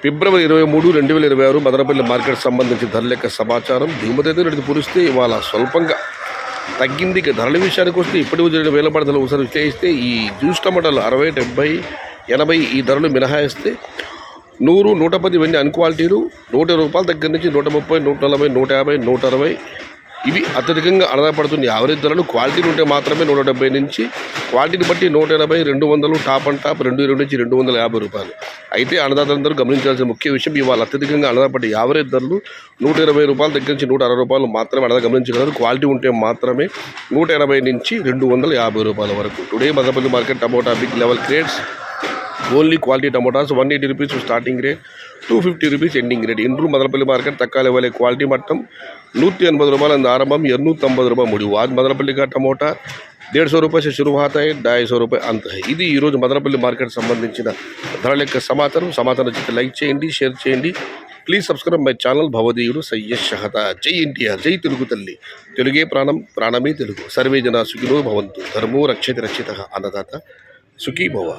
ఫిబ్రవరి 23, 2026 Madanapalle market సంబంధించి ధరల యొక్క సమాచారం. దిగుమతి రేటు పూరిస్తే ఇవాళ స్వల్పంగా తగ్గింది. ధరల విషయానికి వస్తే ఇప్పటికి జరిగిన వేలపాటి ధరలు ఒకసారి విశ్లేషిస్తే ఈ జ్యూస్ టమాటాలు 60, 70, 80 ఈ ధరలు మినహాయిస్తే 100, 110 ఇవన్నీ అన్క్వాలిటీలు 120 రూపాయల దగ్గర నుంచి 130, 140, 150, 160 ఇవి అత్యధికంగా ఆధారపడుతుంది. యావరేజ్ ధరలు క్వాలిటీలు ఉంటే మాత్రమే 170 నుంచి, క్వాలిటీని బట్టి 180, 200, టాప్ అండ్ టాప్ 220 నుంచి 250 రూపాయలు. అయితే అన్నదాతలందరూ గమనించాల్సిన ముఖ్య విషయం ఇవాళ అత్యధికంగా అన్నదాపడి యావరేజ్ ధరలు 120 రూపాయల దగ్గర నుంచి 160 రూపాయలు మాత్రమే అన్నదా గమనించగలరు. క్వాలిటీ ఉంటే మాత్రమే 180 నుంచి 250 రూపాయల వరకు. Today Madanapalle market tomato big level crates only quality tomatoes 180 rupees starting rate, 250 rupees ending rate. ఇండ్రు మదనపల్లి మార్केट तक्का लेवल क्वालिटी मट्टम 180 रूपये आरंभम 250 रूपये मुड़ी. आज मदनपल्ली का टमोटा 150 रूपये से शुरू होता है, 250 रूपये अंत है. ఇది ఈరోజు మదనపల్లి మార్కెట్ సంబంధించిన ధరల యొక్క సమాచారం నచ్చితే లైక్ చేయండి, షేర్ చేయండి. Please subscribe my channel. భవదీయుడు సయ్యద్ షహతా. జై ఎన్టీఆర్, జై తెలుగు తల్లి. తెలుగే ప్రాణం, ప్రాణమే తెలుగు. సర్వే జన సుఖినో భవంతు. ధర్మో రక్షిత రక్షిత. అన్నదాత సుఖీ భవ.